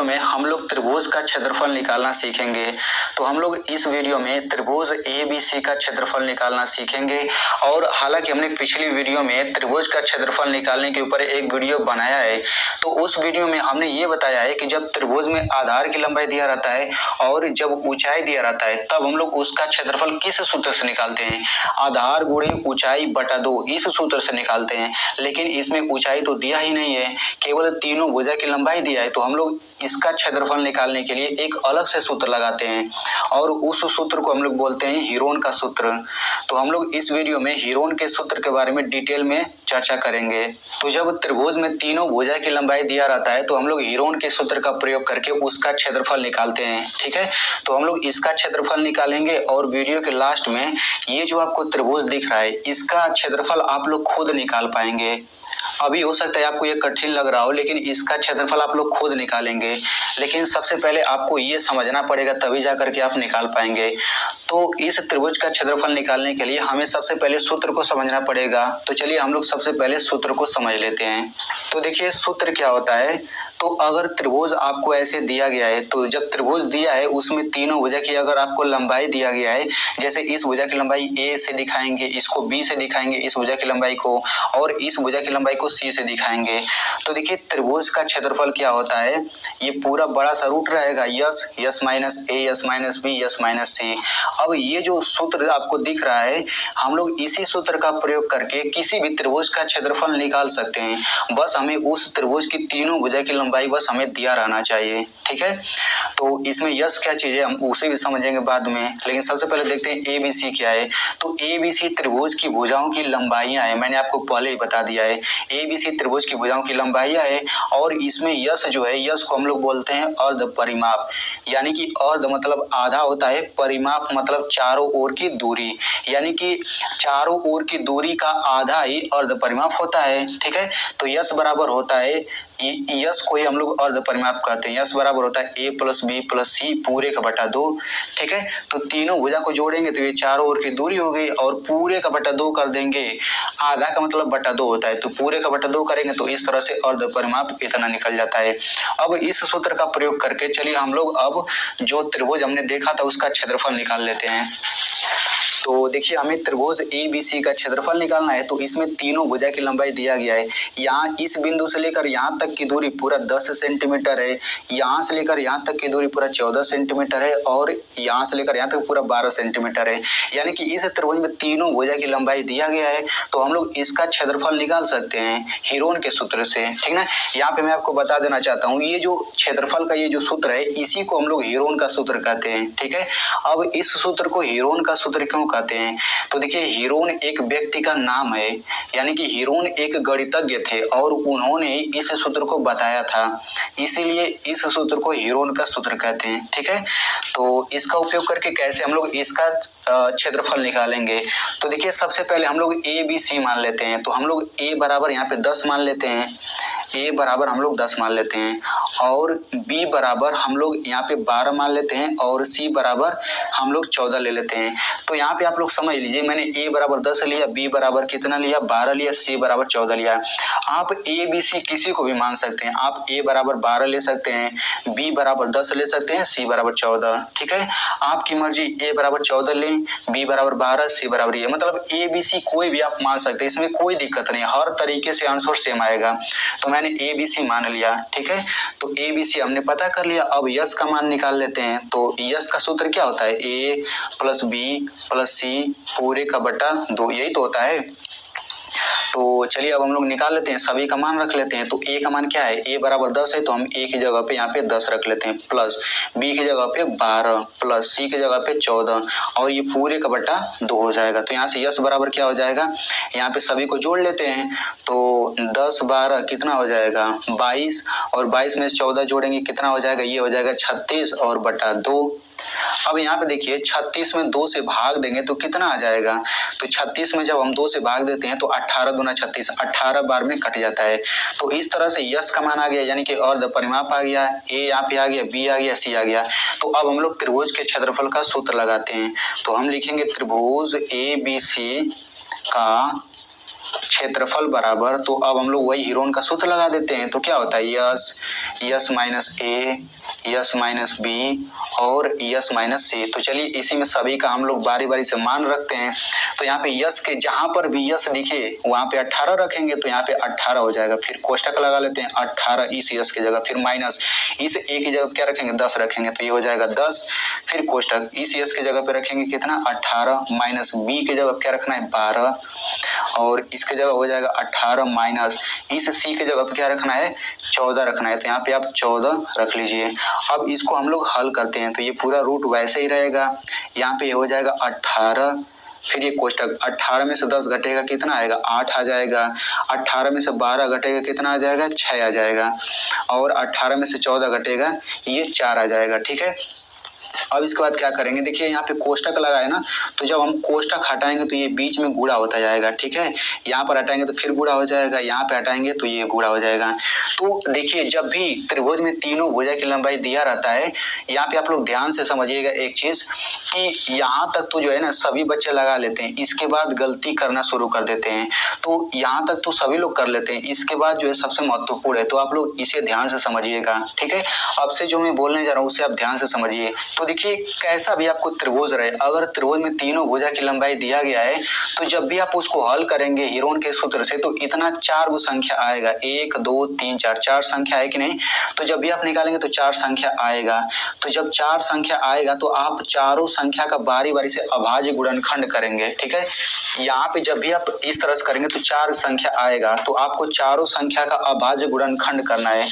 Video में हम लोग त्रिभुज का क्षेत्रफल निकालना सीखेंगे। तो हम लोग इस वीडियो में त्रिभुज ABC का क्षेत्रफल निकालना सीखेंगे। और हालांकि हमने पिछली वीडियो में त्रिभुज का क्षेत्रफल निकालने के ऊपर एक वीडियो बनाया है, तो उस वीडियो में हमने ये बताया है कि जब त्रिभुज में आधार की लंबाई दिया रहता है और जब ऊंचाई दिया रहता है, तब हम लोग उसका क्षेत्रफल किस सूत्र से निकालते हैं? आधार गुणे ऊंचाई बटा 2, इस सूत्र से निकालते हैं। लेकिन इसमें ऊंचाई तो दिया ही नहीं है, केवल तीनों भुजा की लंबाई दिया है। तो हम लोग इसका क्षेत्रफल निकालने के लिए एक अलग से सूत्र लगाते हैं और उस सूत्र को हम लोग बोलते हैं हीरोन का सूत्र। तो हम लोग इस वीडियो में हीरोन के सूत्र के बारे में डिटेल में चर्चा करेंगे। तो जब त्रिभुज में तीनों भुजा की लंबाई दिया रहता है, तो हम लोग हीरोन के सूत्र का प्रयोग करके उसका क्षेत्रफल निकालते हैं। ठीक है, तो हम लोग इसका क्षेत्रफल निकालेंगे और वीडियो के लास्ट में ये जो आपको त्रिभुज दिख रहा है, इसका क्षेत्रफल आप लोग खुद निकाल पाएंगे। अभी हो सकता है आपको ये कठिन लग रहा हो, लेकिन इसका क्षेत्रफल आप लोग खुद निकालेंगे। लेकिन सबसे पहले आपको ये समझना पड़ेगा, तभी जा करके आप निकाल पाएंगे। तो इस त्रिभुज का क्षेत्रफल निकालने के लिए हमें सबसे पहले सूत्र को समझना पड़ेगा। तो चलिए हम लोग सबसे पहले सूत्र को समझ लेते हैं। तो देखिए सूत्र क्या होता है। तो अगर त्रिभुज आपको ऐसे दिया गया है, तो जब त्रिभुज दिया है उसमें तीनों भुजा की अगर आपको लंबाई दिया गया है, जैसे इस भुजा की लंबाई A से दिखाएंगे, इसको B से दिखाएंगे इस भुजा की लंबाई को, और इस भुजा की लंबाई को C से दिखाएंगे। तो देखिए त्रिभुज का क्षेत्रफल क्या होता है, ये पूरा बड़ा सा रूट रहेगा, yes minus A, yes minus B, yes minus C। अब ये जो सूत्र आपको दिख रहा है, हम लोग इसी सूत्र का प्रयोग करके किसी भी त्रिभुज का क्षेत्रफल निकाल सकते हैं। बस हमें उस त्रिभुज की तीनों भुजा की लंबाई बस हमें दिया रहना चाहिए। ठीक है, तो इसमें यस क्या चीज है हम उसे भी समझेंगे बाद में, लेकिन सबसे पहले देखते हैं ABC क्या है। तो ABC त्रिभुज की भुजाओं की लंबाइयां है, मैंने आपको पहले ही बता दिया है। ABC त्रिभुज की भुजाओं की लंबाइयां है, और इसमें यस जो है, यस को हम लोग बोलते हैं अर्ध परिमाप। यानी कि अर्ध मतलब आधा होता है, परिमाप मतलब चारों ओर की दूरी, यानी कि चारों ओर की दूरी का आधा ही अर्ध परिमाप होता है। ठीक है, तो यस बराबर होता है, यस को ही हम लोग अर्ध परिमाप कहते हैं। यस बराबर होता है A plus B plus C पूरे का बटा 2। ठीक है, तो तीनों भुजा को जोड़ेंगे तो ये चारों ओर की दूरी हो गई, और पूरे का बटा 2 कर देंगे। आधा का मतलब बटा 2 होता है, तो पूरे का बटा 2 करेंगे तो इस तरह से अर्ध परिमाप इतना निकल जाता है। अब इस सूत्र का प्रयोग करके चलिए हम लोग अब जो त्रिभुज हमने देखा था उसका क्षेत्रफल निकाल लेते हैं। तो देखिए हमें त्रिभुज ABC का क्षेत्रफल निकालना है। तो इसमें तीनों भुजा की लंबाई दिया गया है। यहाँ इस बिंदु से लेकर यहाँ तक की दूरी पूरा 10 सेंटीमीटर है, यहाँ से लेकर यहाँ तक की दूरी पूरा 14 सेंटीमीटर है, और यहाँ से लेकर यहाँ तक पूरा 12 सेंटीमीटर है। यानी कि इस त्रिभुज में तीनों भुजा की लंबाई दिया गया है, तो हम लोग इसका क्षेत्रफल निकाल सकते हैं हीरोन के सूत्र से। ठीक ना, यहाँ पे मैं आपको बता देना चाहता हूँ, ये जो क्षेत्रफल का ये जो सूत्र है, इसी को हम लोग हीरोन का सूत्र कहते हैं। ठीक है, अब इस सूत्र को हीरोन का सूत्र क्यों कहते हैं? तो देखिए हीरोन एक व्यक्ति का नाम है, यानी कि हीरोन एक गणितज्ञ थे और उन्होंने इस सूत्र को बताया था, इसीलिए इस सूत्र को हीरोन का सूत्र कहते हैं। ठीक है, तो इसका उपयोग करके कैसे हम लोग इसका क्षेत्रफल निकालेंगे? तो देखिए सबसे पहले हम लोग ABC मान लेते हैं। तो हम लोग A बराबर यहाँ पे 10 मान लेते हैं, A बराबर हम लोग 10 मान लेते हैं, और B बराबर हम लोग यहाँ पे 12 मान लेते हैं, और C बराबर हम लोग 14 ले लेते हैं। तो यहाँ पे आप लोग समझ लीजिए, मैंने A बराबर 10 लिया, B बराबर कितना लिया, 12 लिया, C बराबर 14 लिया। आप ABC किसी को भी मान सकते हैं, आप A बराबर 12 ले सकते हैं, B बराबर 10 ले सकते हैं, C बराबर 14। ठीक है, आपकी मर्जी, A बराबर 14 लें, B बराबर 12, C बराबर ये, मतलब ABC कोई भी आप मान सकते हैं, इसमें कोई दिक्कत नहीं, हर तरीके से आंसर सेम आएगा। तो मैंने ABC मान लिया। ठीक है, तो ABC हमने पता कर लिया। अब यस का मान निकाल लेते हैं। तो यस का सूत्र क्या होता है, A plus B plus C पूरे का बटा 2, यही तो होता है। तो चलिए अब हम लोग निकाल लेते हैं, सभी का मान रख लेते हैं। तो A का मान क्या है, A बराबर 10 है, तो हम A की जगह पे यहाँ पे 10 रख लेते हैं, प्लस B की जगह पे 12, प्लस C की जगह पे 14, और ये पूरे का बटा 2 हो जाएगा। तो यहाँ से यस बराबर क्या हो जाएगा, यहाँ पे सभी को जोड़ लेते हैं। तो 10 12 कितना हो जाएगा, 22, और 22 में से 14 जोड़ेंगे कितना हो जाएगा, ये हो जाएगा 36 और बटा 2। अब यहाँ पे देखिए 36 में 2 से भाग देंगे तो कितना आ जाएगा, तो 36 में जब हम 2 से भाग देते हैं तो 18 दूना 36, 18 बार में कट जाता है। तो इस तरह से यस का मान आ गया, यानी कि अर्ध परिमाप आ गया, A यहाँ पे आ गया, B आ गया, C आ गया। तो अब हम लोग त्रिभुज के क्षेत्रफल का सूत्र लगाते हैं। तो हम लिखेंगे त्रिभुज ABC का क्षेत्रफल बराबर, तो अब हम लोग वही हीरोन का सूत्र लगा देते हैं। तो क्या होता है यस माइनस ए, यस माइनस बी और यस माइनस सी। तो चलिए इसी में सभी का हम लोग बारी बारी से मान रखते हैं। तो यहाँ पे यस के जहां पर भी यस दिखे वहां पे 18 रखेंगे, तो यहाँ पे 18 हो जाएगा। फिर कोष्टक लगा लेते हैं 18 इस यस की जगह, फिर माइनस इस ए की जगह क्या रखेंगे 10 रखेंगे, तो ये हो जाएगा 10। फिर कोष्टक इस यस की जगह पे रखेंगे कितना 18, माइनस बी की जगह क्या रखना है 12 और इसके जगह हो जाएगा 18 माइनस इस सी के जगह पे क्या रखना है 14 रखना है। तो यहाँ पे आप 14 रख लीजिए। अब इसको हम लोग हल करते हैं तो ये पूरा रूट वैसे ही रहेगा। यहाँ पे हो जाएगा 18, फिर ये कोष्टक 18 में से 10 घटेगा कितना आएगा 8 आ जाएगा, 18 में से 12 घटेगा कितना आ जाएगा 6 आ जाएगा और 18 में से 14 घटेगा ये 4 आ जाएगा। ठीक है, अब इसके बाद क्या करेंगे, देखिए यहाँ पे कोष्टक लगा है ना, तो जब हम कोष्टक हटाएंगे तो ये बीच में गुणा होता जाएगा। ठीक है, यहाँ पर हटाएंगे तो फिर गुणा हो जाएगा, यहाँ पे हटाएंगे तो ये गुणा हो जाएगा। तो देखिए जब भी त्रिभुज में तीनों भुजा की लंबाई दिया रहता है, यहाँ पे आप लोग ध्यान से समझिएगा एक चीज कि यहाँ तक तो जो है ना सभी बच्चे लगा लेते हैं, इसके बाद गलती करना शुरू कर देते हैं। तो यहाँ तक तो सभी लोग कर लेते हैं, इसके बाद जो है सबसे महत्वपूर्ण है, तो आप लोग इसे ध्यान से समझिएगा। ठीक है, अब से जो मैं बोलने जा रहा हूँ उसे आप ध्यान से समझिए। तो देखिए कैसा भी आपको त्रिभुज रहे, अगर त्रिभुज में तीनों भुजा की लंबाई दिया गया है तो जब भी आप उसको हल करेंगे हीरोन के सूत्र से तो इतना 4 गो संख्या आएगा, 1 2 3 4 संख्या है कि नहीं। तो जब भी आप निकालेंगे तो 4 संख्या आएगा। तो जब 4 संख्या आएगा तो आप चारों संख्या का बारी बारी से अभाज्य गुणनखंड करेंगे। ठीक है, यहाँ पे जब भी आप इस तरह से करेंगे तो 4 संख्या आएगा, तो आपको चारों संख्या का अभाज्य गुणनखंड करना है।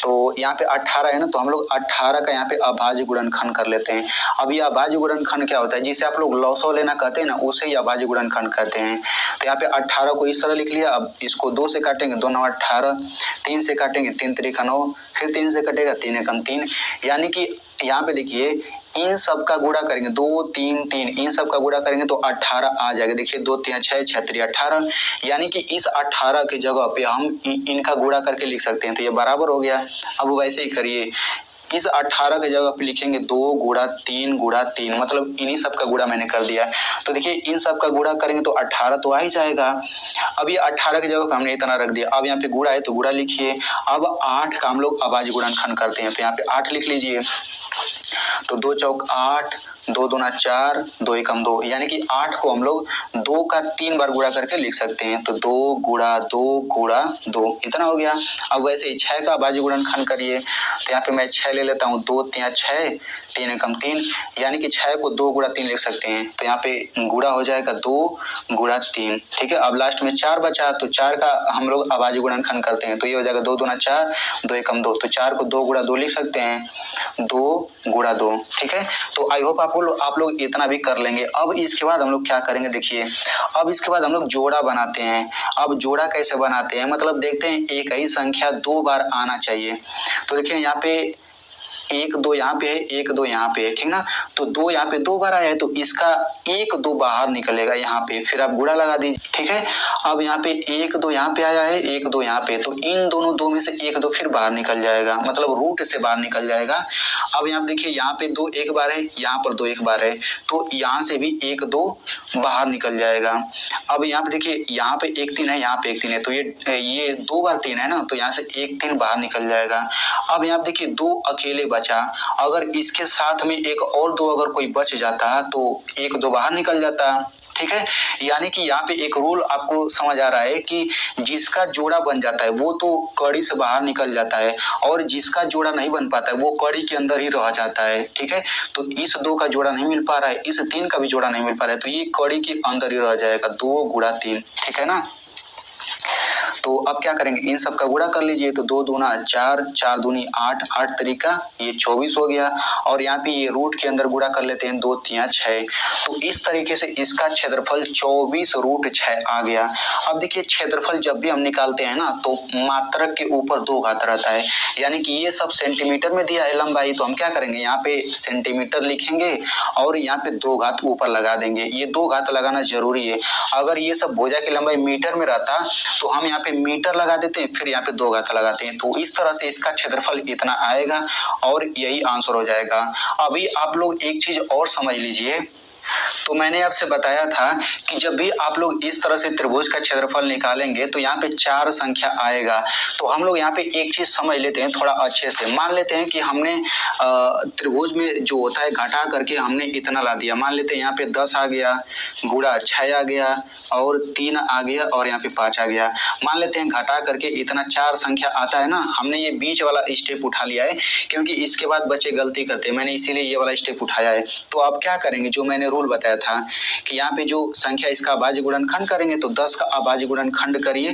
तो यहाँ पे 18 है ना, तो हम लोग 18 का यहाँ पे अभाज्य गुणनखंड कर लेते हैं। अब ये अभाज्य गुणनखंड क्या होता है, जिसे आप लोग लौसौ लेना कहते हैं ना, उसे ही अभाज्य गुणनखंड कहते हैं। तो यहाँ पे 18 को इस तरह लिख लिया। अब इसको 2 से काटेंगे 2 9 18, 3 से काटेंगे 3 3 9, फिर 3 से कटेगा 3 1 3, यानी कि यहाँ पे देखिए इन सब का गुणा करेंगे 2 3 3, इन सब का गुणा करेंगे तो 18 आ जाएगा। देखिए 2 3 6 6 3 18, यानी कि इस 18 की जगह पे हम इनका गुणा करके लिख सकते हैं, तो ये बराबर हो गया। अब वैसे ही करिए, इस 18 की जगह पे लिखेंगे 2 गुणा 3 गुणा 3, मतलब इन्हीं सब का गुणा मैंने कर दिया। तो देखिए इन सब का गुणा करेंगे तो 18 तो आ ही जाएगा। अब ये 18 की जगह पे हमने इतना रख दिया। अब यहाँ पे गुणा है तो गुणा लिखिए। अब 8 का हम लोग अभाज्य गुणनखंड करते हैं, तो यहाँ पे 8 लिख लीजिए। तो 2 चौक 8, 2 दूना 4, 2 एकम 2, यानी कि 8 को हम लोग 2 का 3 बार गुणा करके लिख सकते हैं। तो 2 गुणा 2 गुणा 2, इतना हो गया। अब वैसे ही 6 का अभाज्य गुणनखंड करिए, तो यहाँ पे मैं 6 ले लेता हूँ। 2 3 6, 3 एकम 3, यानी कि 6 को 2 गुणा 3 लिख सकते हैं। तो यहाँ पे गुणा हो जाएगा 2 गुणा 3। ठीक है, अब लास्ट में 4 बचा, तो 4 का हम लोग अभाज्य गुणनखंड करते हैं, तो ये हो जाएगा 2 दूना 4, 2 एकम 2, तो 4 को 2 गुणा 2 लिख सकते हैं, 2 गुणा 2। ठीक है, तो आई होप आप लोग इतना भी कर लेंगे। अब इसके बाद हम लोग क्या करेंगे, देखिए अब इसके बाद हम लोग जोड़ा बनाते हैं। अब जोड़ा कैसे बनाते हैं, मतलब देखते हैं एक ही संख्या 2 बार आना चाहिए। तो देखिए यहाँ पे 1 2 यहाँ पे है, 1 2 यहाँ पे है, ठीक ना। तो 2 यहाँ पे 2 बार आया है, तो इसका 1 2 बाहर निकलेगा यहाँ पे, फिर आप गुणा लगा दीजिए। ठीक है, अब यहाँ पे 1 2 यहाँ पे आया है, 1 2 यहाँ पे, तो इन दोनों 2 में से 1 2 फिर बाहर निकल जाएगा, मतलब रूट से बाहर निकल जाएगा। अब यहाँ पे देखिए यहाँ पे 2 एक बार है, यहाँ पर 2 एक बार है, तो यहाँ से भी 1 2 बाहर निकल जाएगा। अब यहाँ पे देखिए यहाँ पे 1 3 है, यहाँ पे 1 3 है, तो ये 2 बार 3 है ना, तो यहाँ से 1 3 बाहर निकल जाएगा। अब यहाँ पे देखिए 2 अकेले बचा, अगर इसके साथ में एक और 2 अगर कोई बच जाता तो 1 2 बाहर निकल जाता। ठीक है, यानी कि यहाँ पे एक रूल आपको समझ आ रहा है कि जिसका जोड़ा बन जाता है वो तो कड़ी से बाहर निकल जाता है, और जिसका जोड़ा नहीं बन पाता है वो कड़ी के अंदर ही रह जाता है। ठीक है, तो इस 2 का जोड़ा नहीं मिल पा रहा है, इस 3 का भी जोड़ा नहीं मिल पा रहा है, तो ये कड़ी के अंदर ही रह जाएगा, 2 गुणा 3। ठीक है ना, तो अब क्या करेंगे, इन सब का गुणा कर लीजिए। तो 2 दूना 4, 4 दूनी 8, 8 तरीका ये 24 हो गया। और यहाँ पे ये रूट के अंदर गुणा कर लेते हैं, 2 3 6, तो इस तरीके से इसका क्षेत्रफल 24 रूट 6 आ गया। अब देखिए क्षेत्रफल जब भी हम निकालते हैं ना तो मात्रक के ऊपर 2 घात रहता है, यानी कि ये सब सेंटीमीटर में दिया है लंबाई, तो हम क्या करेंगे यहाँ पे सेंटीमीटर लिखेंगे और यहाँ पे 2 घात ऊपर लगा देंगे। ये 2 घात लगाना जरूरी है। अगर ये सब भुजा की लंबाई मीटर में रहता तो हम यहाँ पे मीटर लगा देते हैं, फिर यहाँ पे 2 घात लगाते हैं, तो इस तरह से इसका क्षेत्रफल इतना आएगा और यही आंसर हो जाएगा। अभी आप लोग एक चीज और समझ लीजिए, तो मैंने आपसे बताया था कि जब भी आप लोग इस तरह से त्रिभुज का क्षेत्रफल निकालेंगे तो यहाँ पे 4 संख्या आएगा। तो हम लोग यहाँ पे एक चीज समझ लेते हैं थोड़ा अच्छे से। मान लेते हैं कि हमने त्रिभुज में जो होता है घटा करके हमने इतना ला दिया। मान लेते हैं यहाँ पे 10 आ गया, गुणा 6 आ गया और 3 आ गया और यहाँ पे 5 आ गया। मान लेते हैं घटा करके इतना 4 संख्या आता है ना, हमने ये बीच वाला स्टेप उठा लिया है क्योंकि इसके बाद बच्चे गलती करते हैं, मैंने इसीलिए ये वाला स्टेप उठाया है। तो आप क्या करेंगे, जो मैंने रूल बताया था कि यहाँ पे जो संख्या इसका अभाज्य गुणनखंड करेंगे तो 10 का अभाज्य गुणनखंड करिए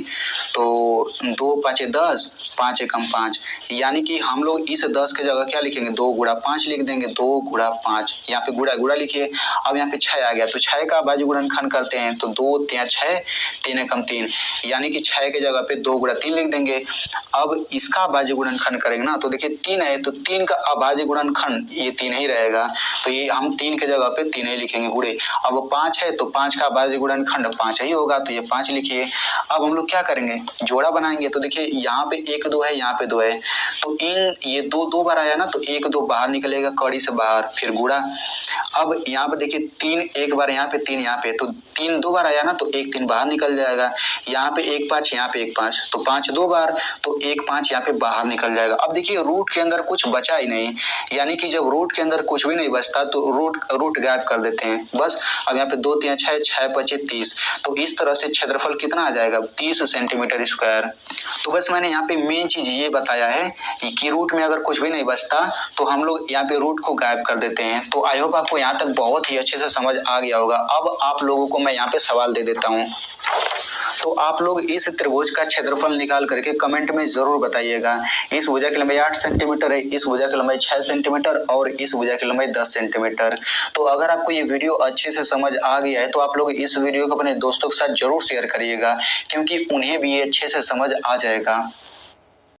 तो 2 5 10, 5 एकम 5, यानी कि हम लोग इस 10 के जगह क्या लिखेंगे, 2 गुणा 5 लिख देंगे। 2 गुणा 5, यहाँ पे गुणा गुणा लिखिए। अब यहाँ पे 6 आ गया तो 6 का अभाज्य गुणनखंड करते हैं तो 2 3 6, 3 एकम 3, यानी कि 6 के जगह पे 2 गुणा 3 लिख देंगे। अब इसका अभाज्य गुणनखंड करेंगे ना तो देखिए 3 है तो 3 का अभाज्य गुणनखंड ये 3 ही रहेगा, तो ये हम 3 के जगह पे 3 ही लिखेंगे गुणे। अब 5 है तो 5 का अभाज्य गुणनखंड 5 ही होगा तो ये 5 लिखिए। अब हम लोग क्या करेंगे, जोड़ा बनाएंगे। तो देखिए यहाँ पे 1 2 है, यहाँ पे 2 है, तो इन ये 2 2 बार आया ना तो 1 2 बाहर निकलेगा कड़ी से बाहर, फिर गुणा। अब यहाँ पे देखिए 3 एक बार, यहाँ पे 3 यहाँ पे, तो 3 2 बार आया ना तो 1 3 बाहर निकल जाएगा। यहाँ पे 1 5, यहाँ पे 1 5, तो 5 2 बार तो 1 5 यहाँ पे बाहर निकल जाएगा। अब देखिए रूट के अंदर कुछ बचा ही नहीं, यानी कि जब रूट के अंदर कुछ भी नहीं बचता तो रूट गायब कर देते हैं बस। अब यहाँ पे 2 3 6, 6 5 30, तो इस तरह से क्षेत्रफल कितना आ जाएगा, 30 सेंटीमीटर स्क्वायर। तो बस मैंने यहाँ पे मेन चीज ये बताया है कि रूट में अगर कुछ भी नहीं बचता तो हम लोग यहाँ पे रूट को गायब कर देते हैं। तो आई होप आपको यहाँ तक बहुत ही अच्छे से समझ आ गया होगा। अब आप लोगों को मैं यहाँ पे सवाल दे देता हूँ, तो आप लोग इस त्रिभुज का क्षेत्रफल निकाल करके कमेंट में जरूर बताइएगा। इस भुजा की लंबाई 8 सेंटीमीटर है, इस भुजा की लंबाई 6 सेंटीमीटर और इस भुजा की लंबाई 10 सेंटीमीटर। तो अगर आपको ये वीडियो अच्छे से समझ आ गया है तो आप लोग इस वीडियो को अपने दोस्तों के साथ जरूर शेयर करिएगा, क्योंकि उन्हें भी ये अच्छे से समझ आ जाएगा।